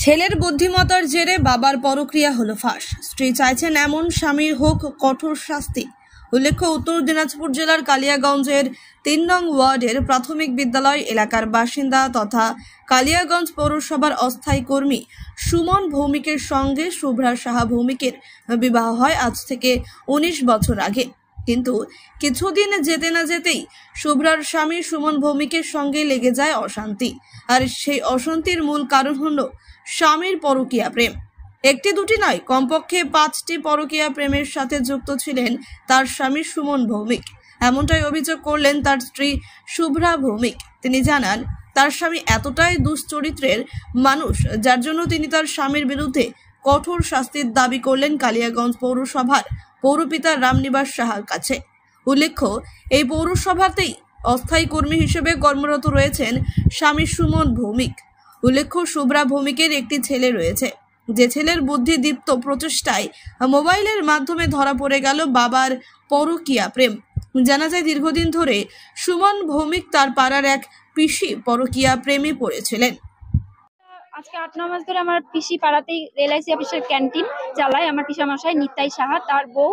ছেলের বুদ্ধিমত্তার জেরে বাবার পরক্রিয়া হলো ফাঁস। স্ত্রী চাইছেন এমন স্বামীর হোক কঠোর শাস্তি। উল্লেখ্য, উত্তর দিনাজপুর জেলার কালিয়াগঞ্জের ৩ নং ওয়ার্ডের প্রাথমিক বিদ্যালয় এলাকার বাসিন্দা তথা কালিয়াগঞ্জ পৌরসভার অস্থায়ী কর্মী সুমন ভৌমিকের সঙ্গে শুভ্রা সাহা ভৌমিকের বিবাহ হয় আজ থেকে ১৯ বছর আগে। কিন্তু কিছুদিন যেতে না যেতেই শুভ্রার স্বামী সুমন ভৌমিকের সঙ্গে লেগে যায় অশান্তি। আর সেই অশান্তির মূল কারণ হলো স্বামীর পরকীয়া প্রেম। একটি দুটি নয়, কমপক্ষে 5টি পরকীয়া প্রেমের সাথে যুক্ত ছিলেন তার স্বামী সুমন ভৌমিক। এমনটাই অভিযোগ করলেন তার স্ত্রী শুভ্রা ভৌমিক। তিনি জানান, তার স্বামী এতটাই দুশ্চরিত্রের মানুষ যার জন্য তিনি তার স্বামীর বিরুদ্ধে কঠোর শাস্তির দাবি করলেন কালিয়াগঞ্জ পৌরসভার পৌরপিতা রামনিবাস সাহার কাছে। উল্লেখ্য, এই পৌরসভাতেই অস্থায়ী কর্মী হিসেবে কর্মরত রয়েছেন স্বামী সুমন ভৌমিক। উল্লেখ্য, শুভ্রা ভৌমিকের একটি ছেলে রয়েছে, যে ছেলের বুদ্ধিদীপ্ত প্রচেষ্টায় মোবাইলের মাধ্যমে ধরা পড়ে গেল বাবার পরকীয়া প্রেম। জানা যায়, দীর্ঘদিন ধরে সুমন ভৌমিক তার পাড়ার এক পিসি পরকীয়া প্রেমে পড়েছিলেন। আজকে ৮-৯ মাস ধরে আমার পিসি পাড়াতেই LIC অফিসের ক্যান্টিন চালায় আমার পিসামশাই নিতাই সাহা, তার বউ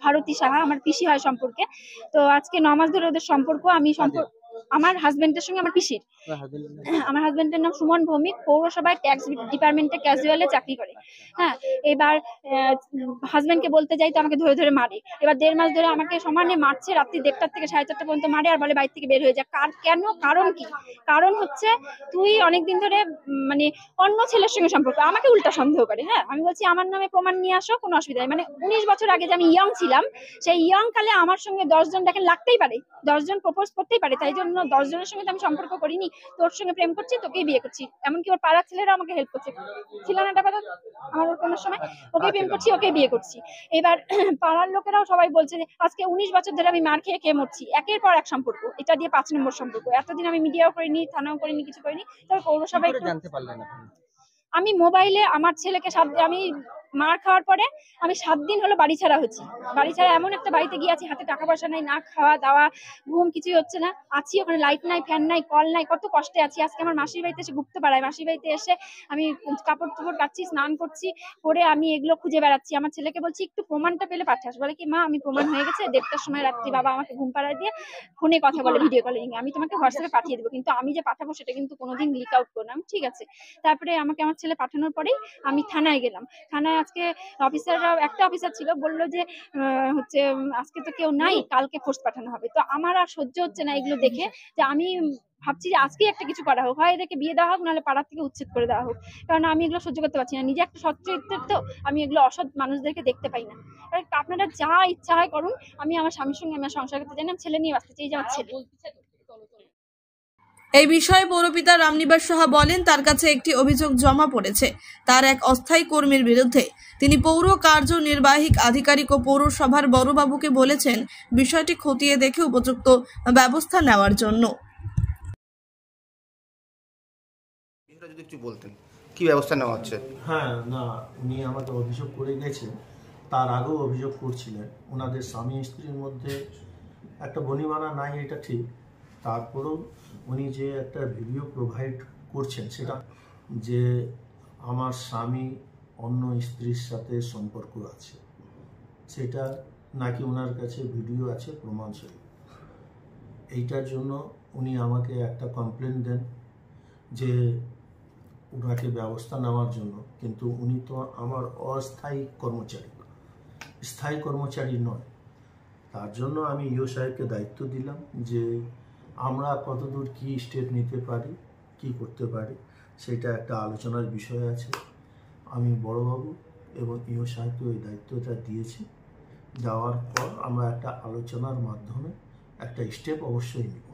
ভারতী সাহা, আমার পিসি হয় সম্পর্কে। তো আজকে ৯ মাস ধরে ওদের সম্পর্ক। আমার হাজবেন্ডের সঙ্গে আমার পিসির, আমার হাজবেন্ডের নাম সুমন ভৌমিক, পৌরসভায় ট্যাক্স ডিপার্টমেন্টে ক্যাজুয়ালে চাকরি করে। হ্যাঁ, এবার হাজবেন্ডকে বলতে যাই তো আমাকে ধরে ধরে মারে। এবার ১.৫ মাস ধরে আমাকে সমানে মারছে, রাত্রি ১:৩০ থেকে ৪:৩০ পর্যন্ত মারে আর বলে বাইরে থেকে বের হয়ে যায়। কেন? কারণ কি? কারণ হচ্ছে তুই অনেকদিন ধরে মানে অন্য ছেলের সঙ্গে সম্পর্ক, আমাকে উল্টা সন্দেহ করে। হ্যাঁ, আমি বলছি আমার নামে প্রমাণ নিয়ে আসো, কোনো অসুবিধা নেই। মানে ১৯ বছর আগে যে আমি ইয়ং ছিলাম, সেই ইয়ং কালে আমার সঙ্গে 10 জন দেখেন লাগতেই পারে, 10 জন প্রপোজ করতেই পারে। তাই জন্য 10 জনের সঙ্গে তো আমি সম্পর্ক করিনি। তোর সঙ্গে প্রেম করছি, তোকেই বিয়ে করছি। এমনকি ওর পাড়ার ছেলেরা আমাকে হেল্প করছে, ছিল না একটা কথা আমার কোনো সময়, ওকে প্রেম করছি, ওকে বিয়ে করছি। এবার পাড়ার লোকেরাও সবাই বলছে যে আজকে 19 বছর ধরে আমি মার খেয়ে খেয়ে মরছি, একের পর এক সম্পর্ক, এটা দিয়ে 5 নম্বর সম্পর্ক। এতদিন আমি মিডিয়াও করিনি, থানাও করিনি, কিছু করিনি। তবে পৌরসভায় জানতে পারলেন আমি মোবাইলে আমার ছেলেকে আমি মার খাওয়ার পরে আমি 7 দিন হলো বাড়ি ছাড়া হচ্ছি। বাড়ি ছাড়া এমন একটা বাড়িতে গিয়ে আছি, হাতে টাকা পয়সা নাই, না খাওয়া দাওয়া ঘুম কিছুই হচ্ছে না। আছি ওখানে, লাইট নাই, ফ্যান নাই, কল নাই, কত কষ্টে আছি। আজকে আমার মাসির বাড়িতে এসে ঘুরতে পারায়, মাসির বাড়িতে এসে আমি কাপড় চোপড় কাচ্ছি, স্নান করছি, করে আমি এগুলো খুঁজে বেড়াচ্ছি। আমার ছেলেকে বলছি একটু প্রমাণটা পেলে পাঠাস। বলে কি, মা আমি প্রমাণ হয়ে গেছে, 1:30টার সময় রাত্রি বাবা আমাকে ঘুম পাড়ায় দিয়ে ফোনে কথা বলে, ভিডিও কলিং, আমি তোমাকে হোয়াটসঅ্যাপে পাঠিয়ে দেবো, কিন্তু আমি যে পাঠাবো সেটা কিন্তু কোনোদিন লিক আউট করো না। ঠিক আছে। তারপরে আমাকে আমার ছেলে পাঠানোর পরেই আমি থানায় গেলাম। থানায় আজকে অফিসাররা, একটা অফিসার ছিল, বললো যে হচ্ছে আজকে তো কেউ নাই, কালকে ফোর্স পাঠানো হবে। তো আমার আর সহ্য হচ্ছে না এগুলো দেখে, যে আমি ভাবছি যে আজকে একটা কিছু করা হোক, হয় এদেরকে বিয়ে দেওয়া হোক, নাহলে পাড়ার থেকে উচ্ছেদ করে দেওয়া হোক। কারণ আমি এগুলো সহ্য করতে পারছি না। নিজে একটা সৎ চরিত্রের, তো আমি এগুলো অসৎ মানুষদেরকে দেখতে পাই না। আপনারা যা ইচ্ছা হয় করুন, আমি আমার স্বামীর সঙ্গে আমি সংসার করতে চাই না, ছেলে নিয়ে বাঁচতে চাই, যে আমার ছেলে। এই বিষয়ে পৌরপিতা রামনিবাস সাহা বলেন, তার কাছে একটি অভিযোগ জমা পড়েছে তার এক অস্থায়ী কর্মীর বিরুদ্ধে। তিনি পৌর কার্যনির্বাহী আধিকারিক ও পৌরসভার বড়বাবুকে বলেছেন বিষয়টি খতিয়ে দেখে উপযুক্ত ব্যবস্থা নেওয়ার জন্য। যদি একটু বলতেন কি ব্যবস্থা নেওয়া হচ্ছে? হ্যাঁ, না, উনি আমাকে অভিযোগ করে গেছেন, তার আগেও অভিযোগ করছিলেন। ওনাদের স্বামী স্ত্রীর মধ্যে একটা বনিবানা নাই, এটা ঠিক। তারপরেও উনি যে একটা ভিডিও প্রোভাইড করছেন, সেটা যে আমার স্বামী অন্য স্ত্রীর সাথে সম্পর্ক আছে, সেটা নাকি ওনার কাছে ভিডিও আছে, প্রমাণ সহিত। এইটার জন্য উনি আমাকে একটা কমপ্লেন দেন যে ওনাকে ব্যবস্থা নেওয়ার জন্য। কিন্তু উনি তো আমার অস্থায়ী কর্মচারী, স্থায়ী কর্মচারী নয়। তার জন্য আমি ইও সাহেবকে দায়িত্ব দিলাম যে আমরা কতদূর কি স্টেপ নিতে পারি, কি করতে পারি, সেটা একটা আলোচনার বিষয় আছে। আমি বড়বাবু এবং ইও সাহেবকে ওই দায়িত্বটা দিয়েছি। যাওয়ার পর আমরা একটা আলোচনার মাধ্যমে একটা স্টেপ অবশ্যই নিব।